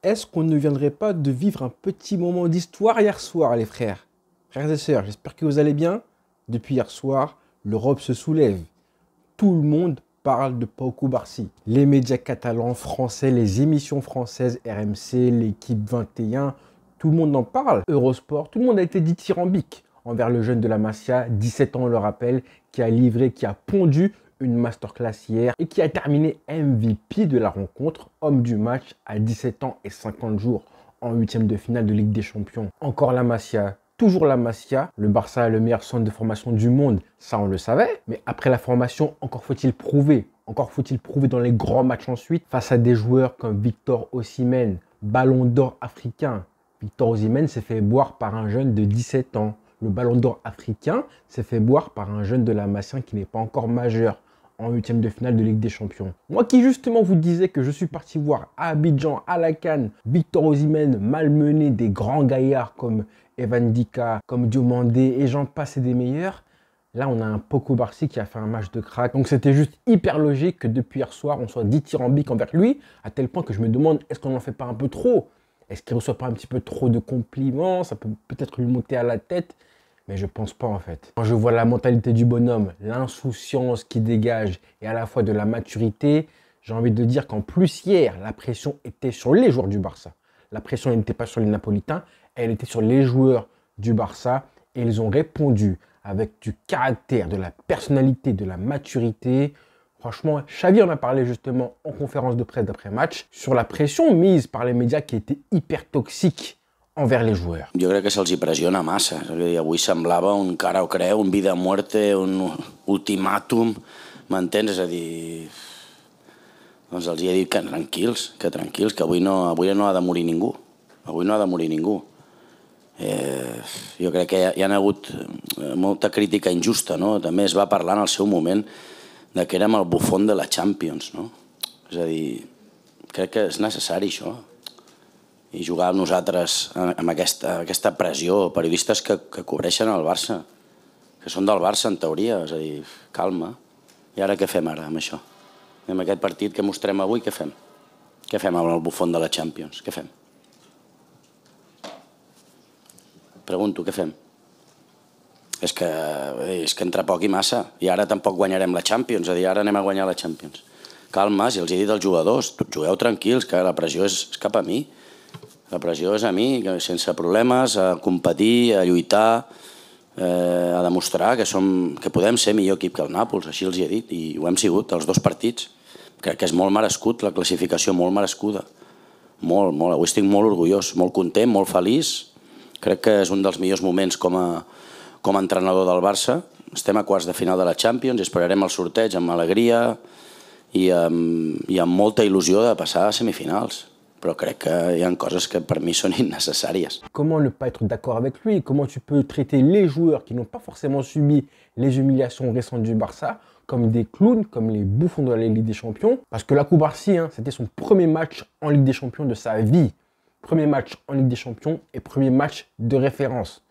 Est-ce qu'on ne viendrait pas de vivre un petit moment d'histoire hier soir, les frères? Frères et sœurs, j'espère que vous allez bien. Depuis hier soir, l'Europe se soulève. Tout le monde parle de Pau Cubarsí. Les médias catalans, français, les émissions françaises, RMC, l'équipe 21, tout le monde en parle. Eurosport, tout le monde a été dithyrambique envers le jeune de la Masia, 17 ans, on le rappelle, qui a livré, qui a pondu une masterclass hier et qui a terminé MVP de la rencontre, homme du match à 17 ans et 50 jours en huitième de finale de Ligue des Champions. Encore la Masia, toujours la Masia. Le Barça est le meilleur centre de formation du monde, ça on le savait. Mais après la formation, encore faut-il prouver. Encore faut-il prouver dans les grands matchs ensuite face à des joueurs comme Victor Osimhen, ballon d'or africain. Victor Osimhen s'est fait boire par un jeune de 17 ans. Le ballon d'or africain s'est fait boire par un jeune de la Masia qui n'est pas encore majeur en huitième de finale de Ligue des Champions. Moi qui justement vous disais que je suis parti voir à Abidjan, à la Cannes, Victor Osimhen malmené des grands gaillards comme Evan Dika, comme Diomandé et j'en passe et des meilleurs. Là, on a un Pau Cubarsí qui a fait un match de crack. Donc c'était juste hyper logique que depuis hier soir, on soit dithyrambique envers lui, à tel point que je me demande, est-ce qu'on n'en fait pas un peu trop? Est-ce qu'il ne reçoit pas un petit peu trop de compliments? Ça peut peut-être lui monter à la tête. Mais je pense pas en fait. Quand je vois la mentalité du bonhomme, l'insouciance qui dégage et à la fois de la maturité, j'ai envie de dire qu'en plus hier, la pression était sur les joueurs du Barça. La pression n'était pas sur les Napolitains, elle était sur les joueurs du Barça et ils ont répondu avec du caractère, de la personnalité, de la maturité. Franchement, Xavi en a parlé justement en conférence de presse d'après-match sur la pression mise par les médias qui était hyper toxique envers les joueurs. Jo crec que se'ls hi pressiona massa. Avui semblava un cara o creu, un vida o muerte, un ultimàtum, m'entens? És a dir, doncs els hi he dit que tranquils, que avui no ha de morir ningú. Avui no ha de morir ningú. Jo crec que hi ha hagut molta crítica injusta, no? També es va parlar en el seu moment de que érem el bufón de la Champions, no? És a dir, crec que és necessari això. I jugar amb nosaltres amb aquesta pressió, periodistes que cobreixen el Barça, que són del Barça en teoria, és a dir, calma. I ara què fem ara amb això? Amb aquest partit que mostrem avui, què fem? Què fem amb el bufón de la Champions? Què fem? Pregunto, què fem? És que entra poc i massa, i ara tampoc guanyarem la Champions, és a dir, ara anem a guanyar la Champions. Calma, si els he dit als jugadors, jugueu tranquils, que la pressió és cap a mi. La pressió és a mi, sense problemes, a competir, a lluitar, a demostrar que podem ser millor equip que el Nàpols, així els hi he dit, i ho hem sigut, els dos partits. Crec que és molt merescut, la classificació molt merescuda. Molt, molt. Avui estic molt orgullós, molt content, molt feliç. Crec que és un dels millors moments com a entrenador del Barça. Estem a quarts de final de la Champions i esperarem el sorteig amb alegria i amb molta il·lusió de passar a semifinals. Però crec que hi ha coses que per mi són innecessàries. Comment ne pas être d'accord avec lui? Comment tu peux traiter les joueurs qui n'ont pas forcément subi les humiliations récentes du Barça comme des clowns, comme les bouffons de la Ligue des Champions? Parce que la Cubarsí, c'était son premier match en Ligue des Champions de sa vie. Premier match en Ligue des Champions et premier match de référence.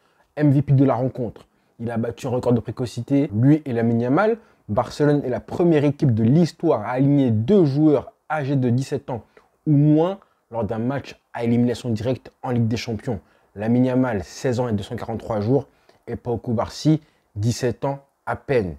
MVP de la rencontre. Il a battu un record de précocité, lui et Lamine Yamal. Barcelone est la première équipe de l'histoire à aligner deux joueurs âgés de 17 ans ou moins lors d'un match à élimination directe en Ligue des Champions. Lamine Yamal, 16 ans et 243 jours, et Pau Cubarsí, 17 ans à peine.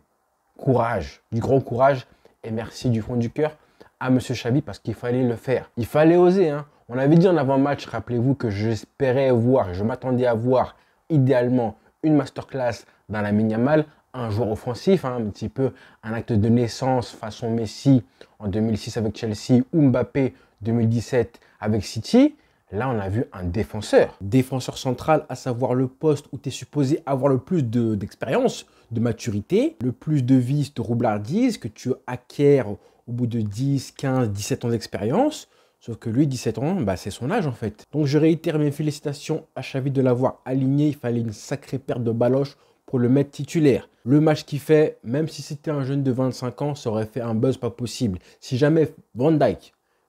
Courage, du grand courage, et merci du fond du cœur à M. Xavi parce qu'il fallait le faire. Il fallait oser. On avait dit en avant-match, rappelez-vous, que j'espérais voir, je m'attendais à voir idéalement une masterclass dans Lamine Yamal, un joueur offensif, un petit peu un acte de naissance façon Messi en 2006 avec Chelsea ou Mbappé 2017 avec City. Là, on a vu un défenseur. Défenseur central, à savoir le poste où tu es supposé avoir le plus d'expérience, de maturité, le plus de vices, de roublardise que tu acquiers au bout de 10, 15, 17 ans d'expérience. Sauf que lui, 17 ans, c'est son âge en fait. Donc je réitère mes félicitations à Xavi de l'avoir aligné. Il fallait une sacrée paire de baloches pour le mettre titulaire. Le match qu'il fait, même si c'était un jeune de 25 ans, ça aurait fait un buzz pas possible. Si jamais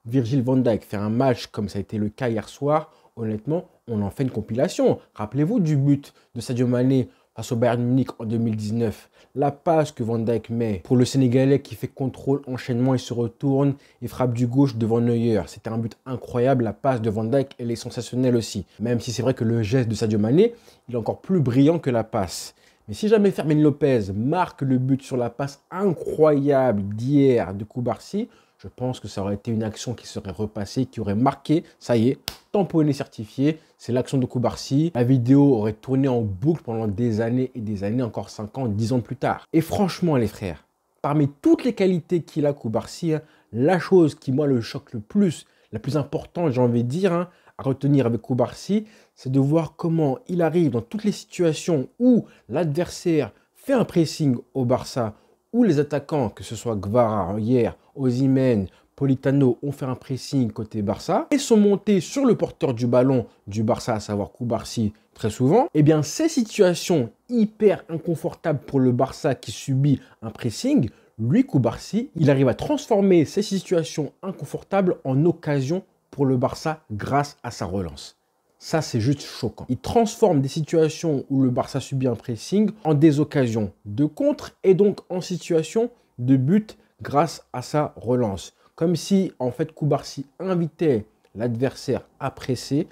Virgil van Dijk fait un match comme ça a été le cas hier soir, honnêtement, on en fait une compilation. Rappelez-vous du but de Sadio Mané face au Bayern Munich en 2019. La passe que Van Dijk met pour le Sénégalais qui fait contrôle, enchaînement, il se retourne et frappe du gauche devant Neuer. C'était un but incroyable. La passe de Van Dijk, elle est sensationnelle aussi. Même si c'est vrai que le geste de Sadio Mané, il est encore plus brillant que la passe. Mais si jamais Fermin Lopez marque le but sur la passe incroyable d'hier de Koubarsi, je pense que ça aurait été une action qui serait repassée, qui aurait marqué, ça y est, tamponné, certifié. C'est l'action de Koubarsi. La vidéo aurait tourné en boucle pendant des années et des années, encore 5 ans, 10 ans plus tard. Et franchement, les frères, parmi toutes les qualités qu'il a, Koubarsi, la chose qui, moi, le choque le plus, la plus importante, j'ai envie de dire, à retenir avec Koubarsi, c'est de voir comment il arrive dans toutes les situations où l'adversaire fait un pressing au Barça, où les attaquants, que ce soit Gvara hier, Osimhen, Politano, ont fait un pressing côté Barça et sont montés sur le porteur du ballon du Barça, à savoir Koubarsi, très souvent. Eh bien, ces situations hyper inconfortables pour le Barça qui subit un pressing, lui, Koubarsi, il arrive à transformer ces situations inconfortables en occasion pour le Barça grâce à sa relance. Ça, c'est juste choquant. Il transforme des situations où le Barça subit un pressing en des occasions de contre et donc en situation de but grâce à sa relance. Comme si, en fait, Koubarsi invitait l'adversaire à presser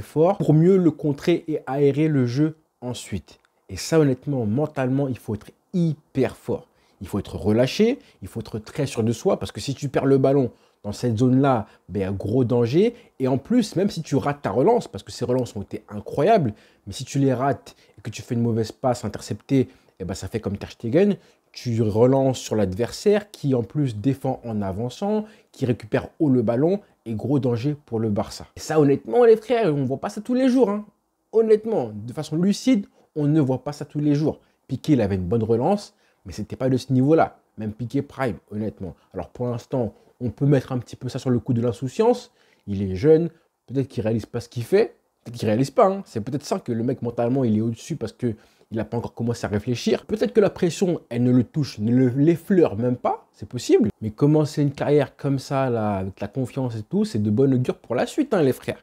fort pour mieux le contrer et aérer le jeu ensuite. Et ça, honnêtement, mentalement, il faut être hyper fort. Il faut être relâché, il faut être très sûr de soi parce que si tu perds le ballon dans cette zone-là, il y a gros danger. Et en plus, même si tu rates ta relance, parce que ces relances ont été incroyables, mais si tu les rates et que tu fais une mauvaise passe interceptée, ça fait comme Ter Stegen. Tu relances sur l'adversaire qui en plus défend en avançant, qui récupère haut le ballon et gros danger pour le Barça. Et ça, honnêtement, les frères, on ne voit pas ça tous les jours. Honnêtement, de façon lucide, on ne voit pas ça tous les jours. Piqué, il avait une bonne relance, mais ce n'était pas de ce niveau-là. Même Piqué prime, honnêtement. Alors pour l'instant, on peut mettre un petit peu ça sur le coup de l'insouciance. Il est jeune, peut-être qu'il ne réalise pas ce qu'il fait, peut-être qu'il ne réalise pas. C'est peut-être ça que le mec mentalement, il est au-dessus parce qu'il n'a pas encore commencé à réfléchir. Peut-être que la pression, elle ne le touche, ne l'effleure même pas, c'est possible. Mais commencer une carrière comme ça, là, avec la confiance et tout, c'est de bonne augure pour la suite, les frères.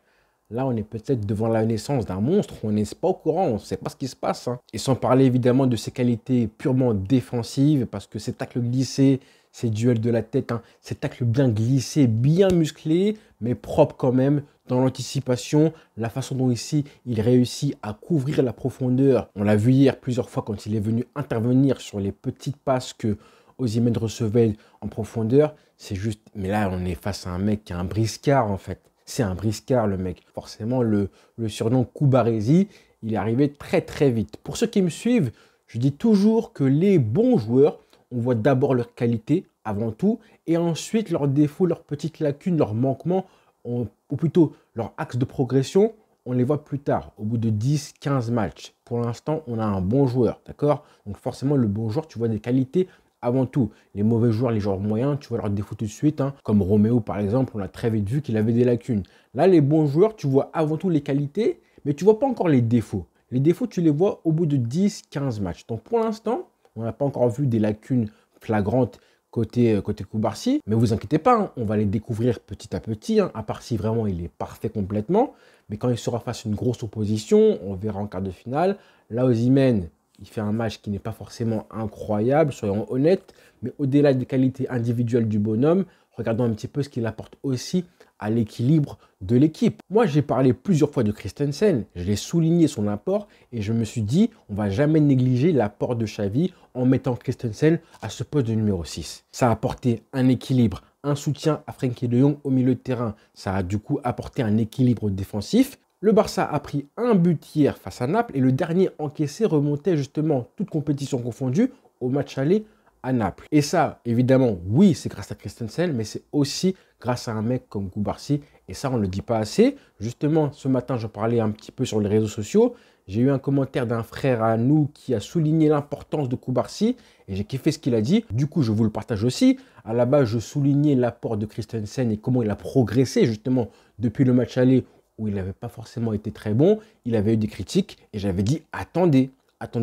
Là, on est peut-être devant la naissance d'un monstre, on n'est pas au courant, on ne sait pas ce qui se passe. Et sans parler évidemment de ses qualités purement défensives, parce que ces tacles glissés, ces duels de la tête, ces tacles bien glissés, bien musclés, mais propres quand même dans l'anticipation, la façon dont ici il réussit à couvrir la profondeur. On l'a vu hier plusieurs fois quand il est venu intervenir sur les petites passes que Osimhen recevait en profondeur. C'est juste, mais là on est face à un mec qui a un briscard en fait. C'est un briscard, le mec. Forcément, le surnom Koubaresi, il est arrivé très, très vite. Pour ceux qui me suivent, je dis toujours que les bons joueurs, on voit d'abord leurs qualités avant tout, et ensuite leurs défauts, leurs petites lacunes, leurs manquements, ou plutôt leur axe de progression, on les voit plus tard, au bout de 10, 15 matchs. Pour l'instant, on a un bon joueur, d'accord? Donc forcément, le bon joueur, tu vois des qualités avant tout. Les mauvais joueurs, les joueurs moyens, tu vois leurs défauts tout de suite. Comme Roméo, par exemple, on a très vite vu qu'il avait des lacunes. Là, les bons joueurs, tu vois avant tout les qualités, mais tu ne vois pas encore les défauts. Les défauts, tu les vois au bout de 10, 15 matchs. Donc pour l'instant, on n'a pas encore vu des lacunes flagrantes côté Koubarsi. Mais vous inquiétez pas, on va les découvrir petit à petit, à part si vraiment il est parfait complètement. Mais quand il sera face à une grosse opposition, on verra en quart de finale. Là, Osimhen, il fait un match qui n'est pas forcément incroyable, soyons honnêtes, mais au-delà des qualités individuelles du bonhomme, regardons un petit peu ce qu'il apporte aussi à l'équilibre de l'équipe. Moi, j'ai parlé plusieurs fois de Christensen, je l'ai souligné son apport et je me suis dit, on ne va jamais négliger l'apport de Xavi en mettant Christensen à ce poste de numéro 6. Ça a apporté un équilibre, un soutien à Frenkie de Jong au milieu de terrain. Ça a du coup apporté un équilibre défensif. Le Barça a pris un but hier face à Naples et le dernier encaissé remontait justement, toute compétition confondue, au match aller à Naples. Et ça, évidemment, oui, c'est grâce à Christensen, mais c'est aussi grâce à un mec comme Koubarsi. Et ça, on ne le dit pas assez. Justement, ce matin, je parlais un petit peu sur les réseaux sociaux. J'ai eu un commentaire d'un frère à nous qui a souligné l'importance de Koubarsi et j'ai kiffé ce qu'il a dit. Du coup, je vous le partage aussi. À la base, je soulignais l'apport de Christensen et comment il a progressé justement depuis le match aller où il n'avait pas forcément été très bon. Il avait eu des critiques et j'avais dit attendez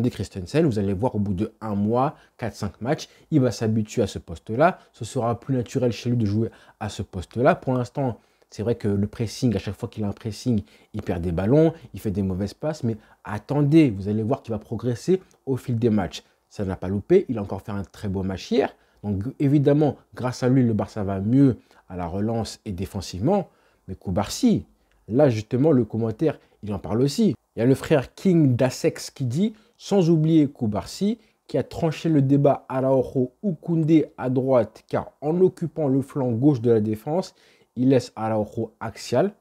Christensen, vous allez voir au bout de 1 mois, 4-5 matchs, il va s'habituer à ce poste-là. Ce sera plus naturel chez lui de jouer à ce poste-là. Pour l'instant, C'est vrai que le pressing, à chaque fois qu'il a un pressing, il perd des ballons, il fait des mauvaises passes, mais attendez, vous allez voir qu'il va progresser au fil des matchs. Ça n'a pas loupé, il a encore fait un très beau match hier. Donc évidemment, grâce à lui, le Barça va mieux à la relance et défensivement. Mais Koubarsi, là justement, le commentaire, il en parle aussi. Il y a le frère King d'Asex qui dit, sans oublier Koubarsi, qui a tranché le débat Araujo ou Koundé à droite, car en occupant le flanc gauche de la défense, il laisse Araujo axial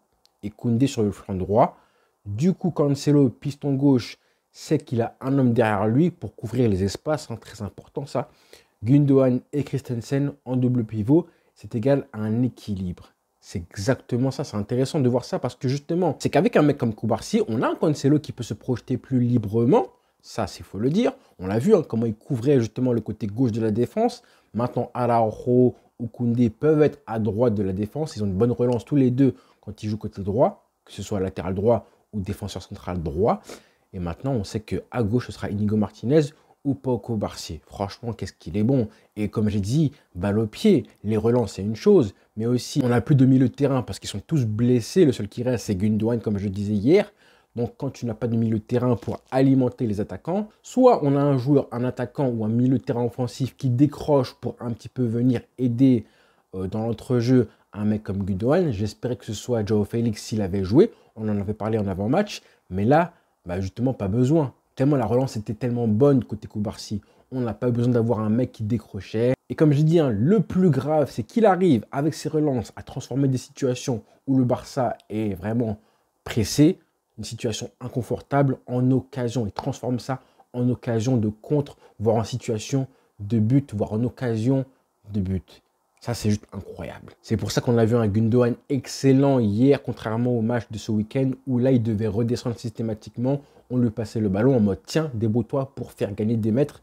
et Koundé sur le flanc droit. Du coup, Cancelo, piston gauche, sait qu'il a un homme derrière lui pour couvrir les espaces, très important ça. Gundogan et Christensen en double pivot, c'est égal à un équilibre. C'est exactement ça, c'est intéressant de voir ça parce que justement, c'est qu'avec un mec comme Koubarsi, on a un Cancelo qui peut se projeter plus librement. Ça, il faut le dire. On l'a vu, comment il couvrait justement le côté gauche de la défense. Maintenant, Araujo ou Koundé peuvent être à droite de la défense. Ils ont une bonne relance tous les deux quand ils jouent côté droit, que ce soit latéral droit ou défenseur central droit. Et maintenant, on sait qu'à gauche, ce sera Inigo Martinez ou Pau Koubarsi. Franchement, qu'est-ce qu'il est bon. Et comme j'ai dit, balle au pied, les relances, c'est une chose. Mais aussi, on n'a plus de milieu de terrain parce qu'ils sont tous blessés. Le seul qui reste, c'est Gundogan, comme je disais hier. Donc, quand tu n'as pas de milieu de terrain pour alimenter les attaquants, soit on a un joueur, un attaquant ou un milieu de terrain offensif qui décroche pour un petit peu venir aider dans l'entrejeu un mec comme Gundogan. J'espérais que ce soit Joao Félix s'il avait joué. On en avait parlé en avant-match. Mais là, justement, pas besoin. Tellement la relance était tellement bonne côté Koubarsi. On n'a pas besoin d'avoir un mec qui décrochait. Et comme je dis, le plus grave, c'est qu'il arrive avec ses relances à transformer des situations où le Barça est vraiment pressé, une situation inconfortable, en occasion. Il transforme ça en occasion de contre, voire en situation de but, voire en occasion de but. Ça, c'est juste incroyable. C'est pour ça qu'on a vu un Gundogan excellent hier, contrairement au match de ce week-end, où là, il devait redescendre systématiquement. On lui passait le ballon en mode, tiens, débrouille-toi pour faire gagner des mètres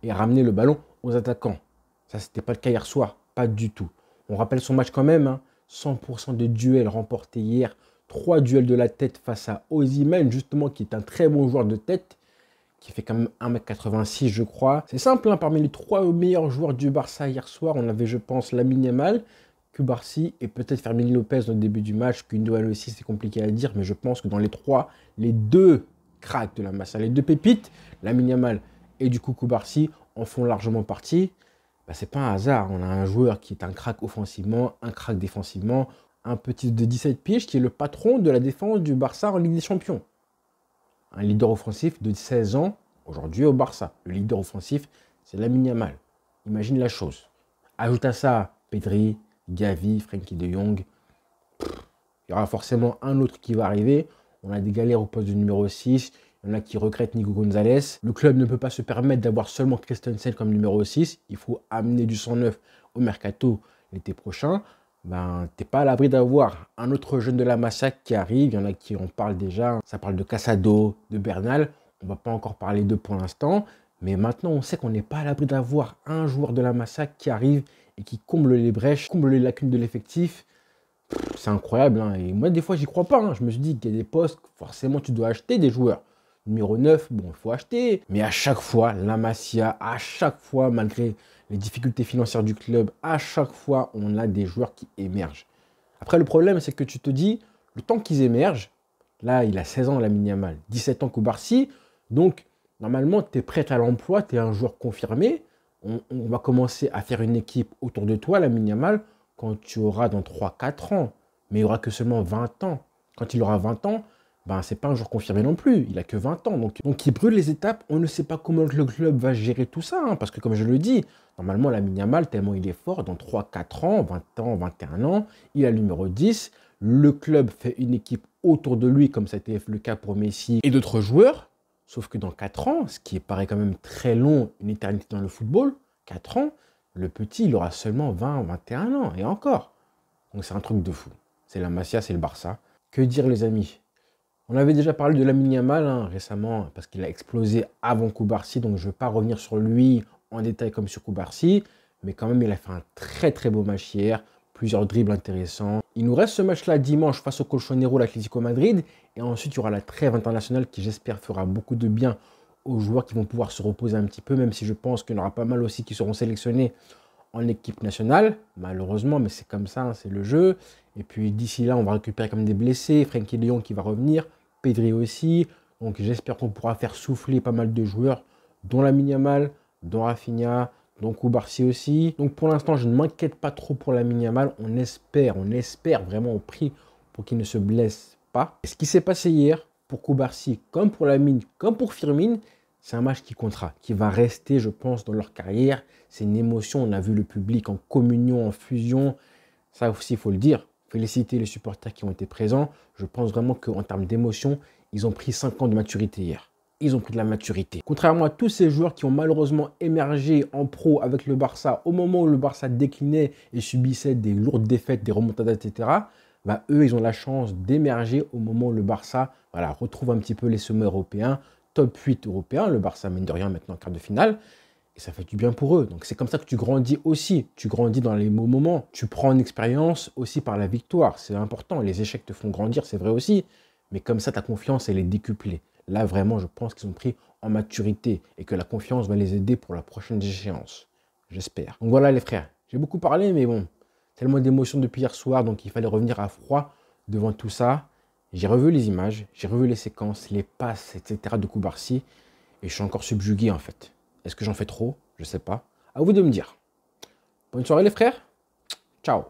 et ramener le ballon aux attaquants. Ça, c'était pas le cas hier soir, pas du tout. On rappelle son match quand même, 100% de duels remportés hier, 3 duels de la tête face à Osimhen, justement, qui est un très bon joueur de tête, qui fait quand même 1m86, je crois. C'est simple, parmi les 3 meilleurs joueurs du Barça hier soir, on avait, je pense, Lamine Yamal, Koubarsi et peut-être Fermin Lopez au début du match. Gundogan aussi, c'est compliqué à dire, mais je pense que dans les 3, les 2 cracks de la Masia, les 2 pépites, Lamine Yamal et du coup Koubarsi, en font largement partie. C'est pas un hasard, on a un joueur qui est un crack offensivement, un crack défensivement, un petit de 17 piges qui est le patron de la défense du Barça en Ligue des Champions. Un leader offensif de 16 ans, aujourd'hui au Barça. Le leader offensif, c'est Lamine Yamal. Imagine la chose. Ajoute à ça Pedri, Gavi, Frenkie de Jong. Il y aura forcément un autre qui va arriver. On a des galères au poste de numéro 6. Il y en a qui regrettent Nico Gonzalez. Le club ne peut pas se permettre d'avoir seulement Christensen comme numéro 6. Il faut amener du sang neuf au mercato l'été prochain. T'es pas à l'abri d'avoir un autre jeune de la Masia qui arrive. Il y en a qui en parlent déjà. Ça parle de Casado, de Bernal. On ne va pas encore parler d'eux pour l'instant. Mais maintenant, on sait qu'on n'est pas à l'abri d'avoir un joueur de la Masia qui arrive et qui comble les brèches, comble les lacunes de l'effectif. C'est incroyable. Et moi, des fois, j'y crois pas. Je me suis dit qu'il y a des postes, forcément, tu dois acheter des joueurs. Numéro 9, bon, il faut acheter. Mais à chaque fois, la Masia, à chaque fois, malgré les difficultés financières du club, à chaque fois, on a des joueurs qui émergent. Après, le problème, c'est que tu te dis, le temps qu'ils émergent, là, il a 16 ans, Lamine Yamal, 17 ans Koubarsi, donc, normalement, tu es prêt à l'emploi, tu es un joueur confirmé. On va commencer à faire une équipe autour de toi, Lamine Yamal, quand tu auras dans 3-4 ans. Mais il n'y aura que seulement 20 ans. Quand il aura 20 ans, c'est pas un joueur confirmé non plus. Il a que 20 ans. Donc il brûle les étapes. On ne sait pas comment le club va gérer tout ça. Parce que comme je le dis, normalement, Lamine Yamal, tellement il est fort, dans 3-4 ans, 20 ans, 21 ans, il a le numéro 10. Le club fait une équipe autour de lui, comme ça a été le cas pour Messi et d'autres joueurs. Sauf que dans 4 ans, ce qui paraît quand même très long, une éternité dans le football, 4 ans, le petit, il aura seulement 20, 21 ans. Et encore. Donc c'est un truc de fou. C'est la Masia, c'est le Barça. Que dire les amis? On avait déjà parlé de Lamine Yamal récemment parce qu'il a explosé avant Koubarsi, donc je ne vais pas revenir sur lui en détail comme sur Koubarsi, mais quand même il a fait un très très beau match hier, plusieurs dribbles intéressants. Il nous reste ce match-là dimanche face au Colchonero, l'Atlético Madrid, et ensuite il y aura la trêve internationale qui j'espère fera beaucoup de bien aux joueurs qui vont pouvoir se reposer un petit peu, même si je pense qu'il y en aura pas mal aussi qui seront sélectionnés en équipe nationale, malheureusement, mais c'est comme ça, c'est le jeu. Et puis d'ici là, on va récupérer comme des blessés. Frenkie de Jong qui va revenir, Pedri aussi. Donc j'espère qu'on pourra faire souffler pas mal de joueurs, dont Lamine Yamal, dont Rafinha, dont Koubarsi aussi. Donc pour l'instant, je ne m'inquiète pas trop pour Lamine Yamal. On espère vraiment, on prie pour qu'il ne se blesse pas. Et ce qui s'est passé hier, pour Koubarsi, comme pour Lamine, comme pour Firmine, c'est un match qui comptera, qui va rester, je pense, dans leur carrière. C'est une émotion, on a vu le public en communion, en fusion. Ça aussi, il faut le dire. Féliciter les supporters qui ont été présents. Je pense vraiment qu'en termes d'émotion, ils ont pris 5 ans de maturité hier. Ils ont pris de la maturité. Contrairement à tous ces joueurs qui ont malheureusement émergé en pro avec le Barça, au moment où le Barça déclinait et subissait des lourdes défaites, des remontadas, etc., bah, eux, ils ont la chance d'émerger au moment où le Barça retrouve un petit peu les sommets européens, top 8 européen. Le Barça mène de rien maintenant en quart de finale. Et ça fait du bien pour eux. Donc c'est comme ça que tu grandis aussi. Tu grandis dans les beaux moments. Tu prends une expérience aussi par la victoire. C'est important. Les échecs te font grandir, c'est vrai aussi. Mais comme ça, ta confiance, elle est décuplée. Là, vraiment, je pense qu'ils ont pris en maturité et que la confiance va les aider pour la prochaine échéance. J'espère. Donc voilà les frères. J'ai beaucoup parlé, mais bon, tellement d'émotions depuis hier soir. Donc il fallait revenir à froid devant tout ça. J'ai revu les images, j'ai revu les séquences, les passes, etc. de Koubarsi. Et je suis encore subjugué en fait. Est-ce que j'en fais trop? Je sais pas. À vous de me dire. Bonne soirée les frères. Ciao.